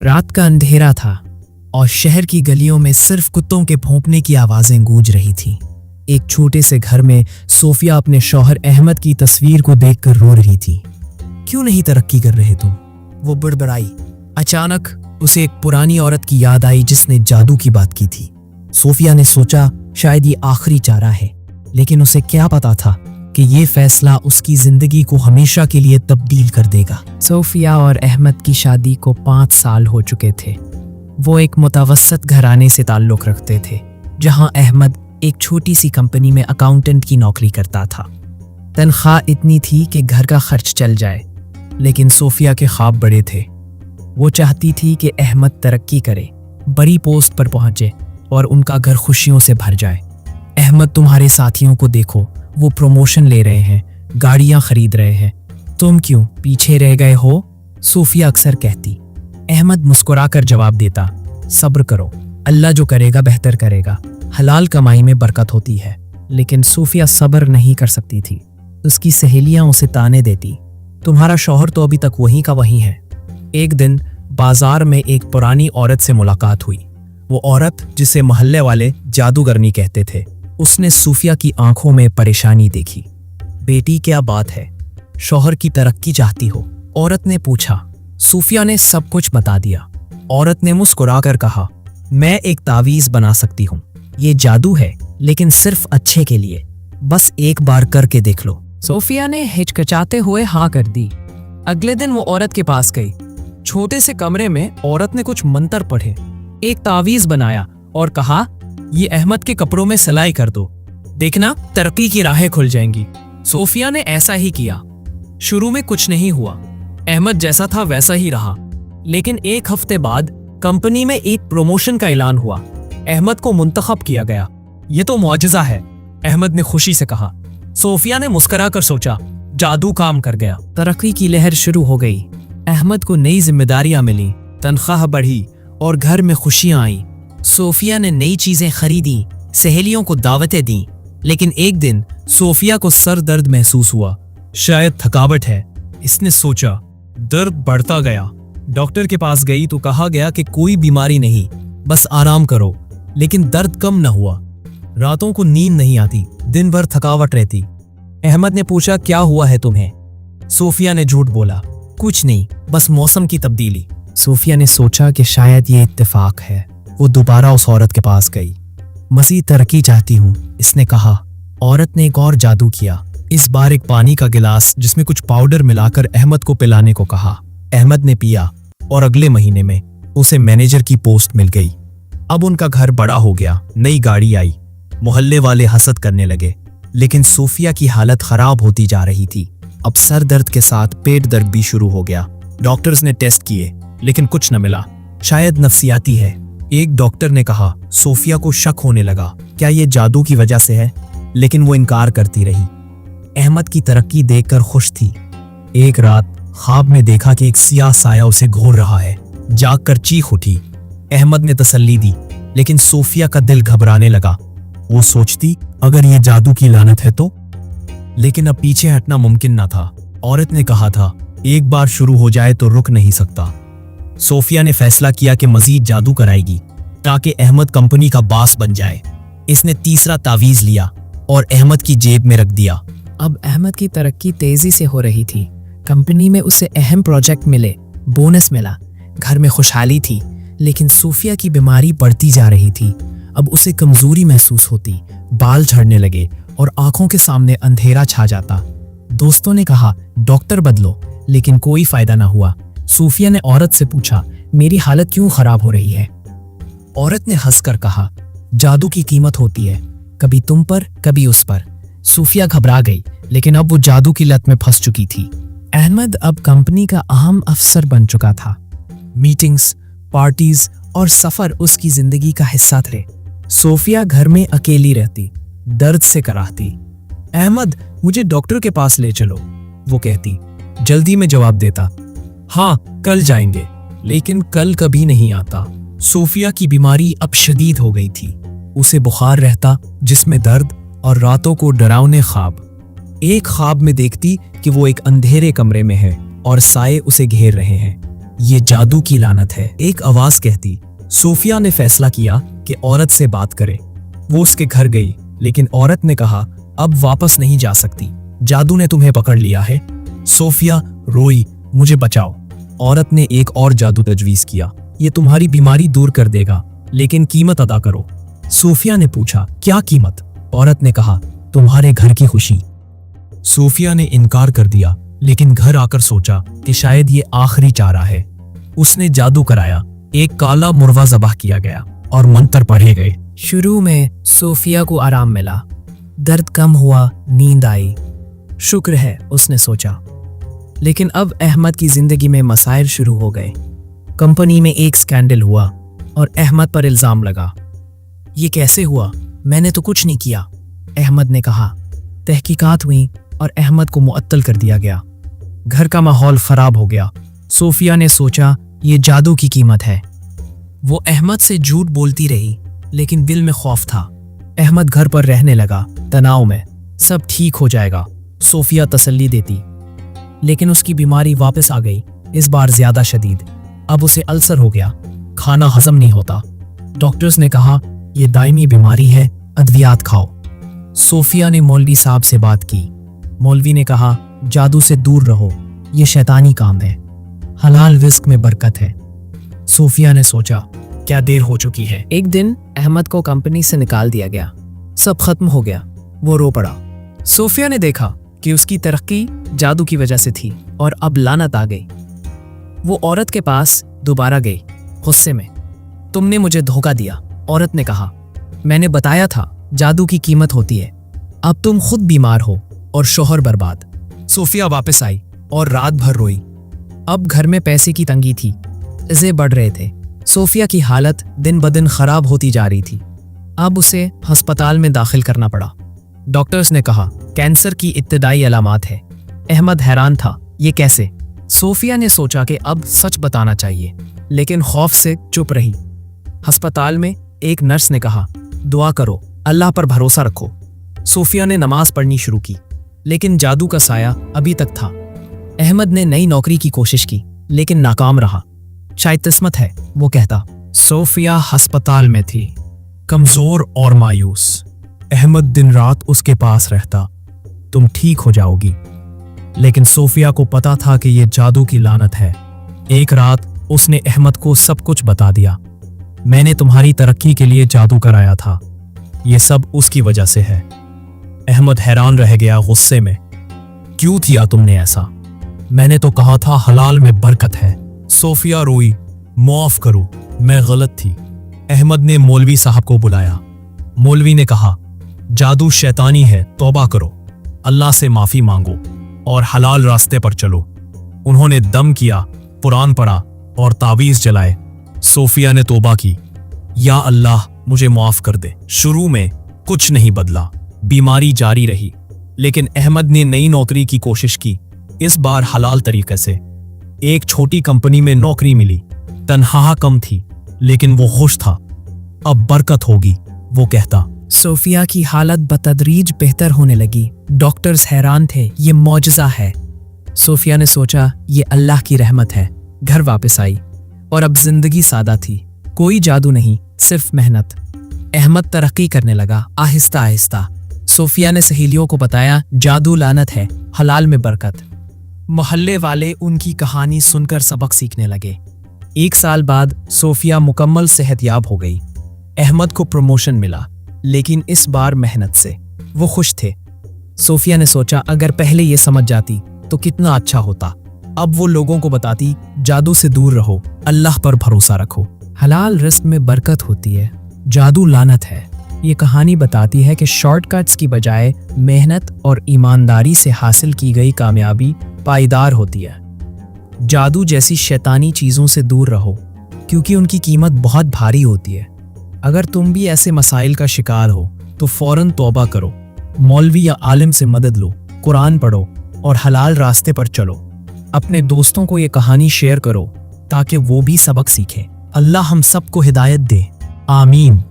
रात का अंधेरा था और शहर की गलियों में सिर्फ कुत्तों के भौंकने की आवाजें गूंज रही थीं। एक छोटे से घर में सोफिया अपने शौहर अहमद की तस्वीर को देखकर रो रही थी। क्यों नहीं तरक्की कर रहे तुम? वो बड़बड़ाई। अचानक उसे एक पुरानी औरत की याद आई जिसने जादू की बात की थी। सोफिया ने सोचा शायद ये आखिरी चारा है, लेकिन उसे क्या पता था कि ये फैसला उसकी जिंदगी को हमेशा के लिए तब्दील कर देगा। सोफिया और अहमद की शादी को 5 साल हो चुके थे। वो एक मुतवस्सत घराने से ताल्लुक रखते थे, जहां अहमद एक छोटी सी कंपनी में अकाउंटेंट की नौकरी करता था। तनख्वाह इतनी थी कि घर का खर्च चल जाए, लेकिन सोफिया के ख्वाब बड़े थे। वो चाहती थी कि अहमद तरक्की करे, बड़ी पोस्ट पर पहुंचे और उनका घर खुशियों से भर जाए। अहमद, तुम्हारे साथियों को देखो, वो प्रमोशन ले रहे हैं, गाड़ियां खरीद रहे हैं, तुम क्यों पीछे रह गए हो? सोफिया अक्सर कहती। अहमद मुस्कुराकर जवाब देता, सब्र करो, अल्लाह जो करेगा बेहतर करेगा, हलाल कमाई में बरकत होती है। लेकिन सोफिया सब्र नहीं कर सकती थी। उसकी सहेलियां उसे ताने देती, तुम्हारा शौहर तो अभी तक वहीं का वहीं है। एक दिन बाजार में एक पुरानी औरत से मुलाकात हुई। वो औरत जिसे मोहल्ले वाले जादूगरनी कहते थे। उसने सोफिया की आंखों में परेशानी देखी। बेटी, क्या बात है? शौहर की तरक्की चाहती हो? औरत ने पूछा। सोफिया ने सब कुछ बता दिया। औरत ने मुस्कुराकर कहा, मैं एक तावीज बना सकती हूँ। ये जादू है, लेकिन सिर्फ अच्छे के लिए, बस एक बार करके देख लो। सोफिया ने हिचकिचाते हुए हाँ कर दी। अगले दिन वो औरत के पास गई। छोटे से कमरे में औरत ने कुछ मंत्र पढ़े, एक तावीज बनाया और कहा, ये अहमद के कपड़ों में सिलाई कर दो, देखना तरक्की की राहें खुल जाएंगी। सोफिया ने ऐसा ही किया। शुरू में कुछ नहीं हुआ, अहमद जैसा था वैसा ही रहा। लेकिन एक हफ्ते बाद कंपनी में एक प्रमोशन का ऐलान हुआ। अहमद को मुंतखब किया गया। ये तो मौजज़ा है, अहमद ने खुशी से कहा। सोफिया ने मुस्कुराकर सोचा, जादू काम कर गया। तरक्की की लहर शुरू हो गई। अहमद को नई जिम्मेदारियां मिली, तनख्वाह बढ़ी और घर में खुशियां आई। सोफिया ने नई चीजें खरीदी, सहेलियों को दावतें दी। लेकिन एक दिन सोफिया को सर दर्द महसूस हुआ। शायद थकावट है, इसने सोचा। दर्द बढ़ता गया। डॉक्टर के पास गई तो कहा गया कि कोई बीमारी नहीं, बस आराम करो। लेकिन दर्द कम न हुआ। रातों को नींद नहीं आती, दिन भर थकावट रहती। अहमद ने पूछा, क्या हुआ है तुम्हें? सोफिया ने झूठ बोला, कुछ नहीं, बस मौसम की तब्दीली। सोफिया ने सोचा कि शायद ये इत्तेफाक है। वो दोबारा उस औरत के पास गई। मज़ीद तरक्की चाहती हूँ, इसने कहा। औरत ने एक और जादू किया। इस बार एक पानी का गिलास जिसमें कुछ पाउडर मिलाकर अहमद को पिलाने को कहा। अहमद ने पिया और अगले महीने में उसे मैनेजर की पोस्ट मिल गई। अब उनका घर बड़ा हो गया, नई गाड़ी आई, मोहल्ले वाले हसद करने लगे। लेकिन सोफिया की हालत खराब होती जा रही थी। अब सर दर्द के साथ पेट दर्द भी शुरू हो गया। डॉक्टर्स ने टेस्ट किए, लेकिन कुछ न मिला। शायद नफ्सियाती है। एक डॉक्टर ने कहा। सोफिया को शक होने लगा, क्या ये जादू की वजह से है? लेकिन वो इनकार करती रही। अहमद की तरक्की देखकर खुश थी। एक रात ख्वाब में देखा कि एक सियाह साया उसे घूर रहा है। जागकर चीख उठी। अहमद ने तसल्ली दी, लेकिन सोफिया का दिल घबराने लगा। वो सोचती, अगर ये जादू की लानत है तो? लेकिन अब पीछे हटना मुमकिन न था। औरत ने कहा था, एक बार शुरू हो जाए तो रुक नहीं सकता। सोफिया ने फैसला किया कि मजीद जादू कराएगी ताकि अहमद कंपनी का बॉस बन जाए। इसने तीसरा तावीज लिया और अहमद की जेब में रख दिया। अब अहमद की तरक्की तेजी से हो रही थी। कंपनी में उसे अहम प्रोजेक्ट मिले, बोनस मिला, घर में खुशहाली थी। लेकिन सोफिया की बीमारी बढ़ती जा रही थी। अब उसे कमजोरी महसूस होती, बाल झड़ने लगे और आंखों के सामने अंधेरा छा जाता। दोस्तों ने कहा, डॉक्टर बदलो, लेकिन कोई फायदा ना हुआ। सोफिया ने औरत से पूछा, मेरी हालत क्यों खराब हो रही है? औरत ने हंसकर कहा, जादू की कीमत होती है, कभी तुम पर कभी उस पर। सोफिया घबरा गई, लेकिन अब वो जादू की लत में फंस चुकी थी। अहमद अब कंपनी का अहम अफसर बन चुका था। मीटिंग्स, पार्टीज और सफर उसकी जिंदगी का हिस्सा थे। सोफिया घर में अकेली रहती, दर्द से कराहती। अहमद, मुझे डॉक्टर के पास ले चलो, वो कहती। जल्दी में जवाब देता, हाँ कल जाएंगे। लेकिन कल कभी नहीं आता। सोफिया की बीमारी अब शदीद हो गई थी। उसे बुखार रहता, जिसमें दर्द और रातों को डरावने ख्वाब। एक ख्वाब में देखती कि वो एक अंधेरे कमरे में है और साए उसे घेर रहे हैं। ये जादू की लानत है, एक आवाज कहती। सोफिया ने फैसला किया कि औरत से बात करे। वो उसके घर गई, लेकिन औरत ने कहा, अब वापस नहीं जा सकती, जादू ने तुम्हें पकड़ लिया है। सोफिया रोई, मुझे बचाओ। औरत ने एक और जादू तजवीज किया, ये तुम्हारी बीमारी दूर कर देगा, लेकिन कीमत अदा करो। सोफिया ने पूछा, क्या कीमत? औरत ने कहा, तुम्हारे घर की खुशी। सोफिया ने इनकार कर दिया, लेकिन घर आकर सोचा कि शायद ये आखिरी चारा है। उसने जादू कराया, एक काला मुर्गा ज़बह किया गया और मंत्र पढ़े गए। शुरू में सोफिया को आराम मिला, दर्द कम हुआ, नींद आई। शुक्र है, उसने सोचा। लेकिन अब अहमद की जिंदगी में मसाइल शुरू हो गए। कंपनी में एक स्कैंडल हुआ और अहमद पर इल्जाम लगा। ये कैसे हुआ? मैंने तो कुछ नहीं किया, अहमद ने कहा। तहकीकात हुई और अहमद को मुअत्तल कर दिया गया। घर का माहौल खराब हो गया। सोफिया ने सोचा, ये जादू की कीमत है। वो अहमद से झूठ बोलती रही, लेकिन दिल में खौफ था। अहमद घर पर रहने लगा, तनाव में। सब ठीक हो जाएगा, सोफिया तसल्ली देती। लेकिन उसकी बीमारी वापस आ गई, इस बार ज्यादा शदीद। अब उसे अल्सर हो गया, खाना हजम नहीं होता। डॉक्टर्स ने कहा, यह दायमी बीमारी है, अद्वियात खाओ। सोफिया ने मौलवी साहब से बात की। मौलवी ने कहा, जादू से दूर रहो, ये शैतानी काम है, हलाल रिस्क में बरकत है। सोफिया ने सोचा, क्या देर हो चुकी है। एक दिन अहमद को कंपनी से निकाल दिया गया, सब खत्म हो गया। वो रो पड़ा। सोफिया ने देखा कि उसकी तरक्की जादू की वजह से थी और अब लानत आ गई। वो औरत के पास दोबारा गई, गुस्से में। तुमने मुझे धोखा दिया, औरत ने कहा। मैंने बताया था जादू की कीमत होती है। अब तुम खुद बीमार हो और शोहर बर्बाद। सोफिया वापस आई और रात भर रोई। अब घर में पैसे की तंगी थी, कर्जे बढ़ रहे थे। सोफिया की हालत दिन ब दिन खराब होती जा रही थी। अब उसे अस्पताल में दाखिल करना पड़ा। डॉक्टर्स ने कहा, कैंसर की इब्तिदाई अलामात है। अहमद हैरान था, ये कैसे? सोफिया ने सोचा कि अब सच बताना चाहिए, लेकिन खौफ से चुप रही। अस्पताल में एक नर्स ने कहा, दुआ करो, अल्लाह पर भरोसा रखो। सोफिया ने नमाज पढ़नी शुरू की, लेकिन जादू का साया अभी तक था। अहमद ने नई नौकरी की कोशिश की, लेकिन नाकाम रहा। शायद किस्मत है, वो कहता। सोफिया अस्पताल में थी, कमजोर और मायूस। अहमद दिन रात उसके पास रहता, तुम ठीक हो जाओगी। लेकिन सोफिया को पता था कि यह जादू की लानत है। एक रात उसने अहमद को सब कुछ बता दिया। मैंने तुम्हारी तरक्की के लिए जादू कराया था, ये सब उसकी वजह से है। अहमद हैरान रह गया, गुस्से में। क्यों किया तुमने ऐसा? मैंने तो कहा था हलाल में बरकत है। सोफिया रोई, माफ करो, मैं गलत थी। अहमद ने मौलवी साहब को बुलाया। मौलवी ने कहा, जादू शैतानी है, तौबा करो, अल्लाह से माफी मांगो और हलाल रास्ते पर चलो। उन्होंने दम किया, कुरान पढ़ा और तावीज जलाए। सोफिया ने तौबा की, या अल्लाह मुझे माफ कर दे। शुरू में कुछ नहीं बदला, बीमारी जारी रही। लेकिन अहमद ने नई नौकरी की कोशिश की, इस बार हलाल तरीके से। एक छोटी कंपनी में नौकरी मिली। तनख्वाह कम थी, लेकिन वो खुश था। अब बरकत होगी, वो कहता। सोफिया की हालत बतदरीज बेहतर होने लगी। डॉक्टर्स हैरान थे, ये मौजज़ा है। सोफिया ने सोचा, ये अल्लाह की रहमत है। घर वापस आई और अब जिंदगी सादा थी, कोई जादू नहीं, सिर्फ मेहनत। अहमद तरक्की करने लगा, आहिस्ता आहिस्ता। सोफिया ने सहेलियों को बताया, जादू लानत है, हलाल में बरकत। मोहल्ले वाले उनकी कहानी सुनकर सबक सीखने लगे। 1 साल बाद सोफिया मुकम्मल सेहतयाब हो गई। अहमद को प्रमोशन मिला, लेकिन इस बार मेहनत से। वो खुश थे। सोफिया ने सोचा, अगर पहले ये समझ जाती तो कितना अच्छा होता। अब वो लोगों को बताती, जादू से दूर रहो, अल्लाह पर भरोसा रखो, हलाल रिस्क में बरकत होती है, जादू लानत है। ये कहानी बताती है कि शॉर्टकट्स की बजाय मेहनत और ईमानदारी से हासिल की गई कामयाबी पायदार होती है। जादू जैसी शैतानी चीज़ों से दूर रहो, क्योंकि उनकी कीमत बहुत भारी होती है। अगर तुम भी ऐसे मसाइल का शिकार हो तो फौरन तौबा करो, मौलवी या आलिम से मदद लो, कुरान पढ़ो और हलाल रास्ते पर चलो। अपने दोस्तों को ये कहानी शेयर करो ताकि वो भी सबक सीखें। अल्लाह हम सबको हिदायत दे, आमीन।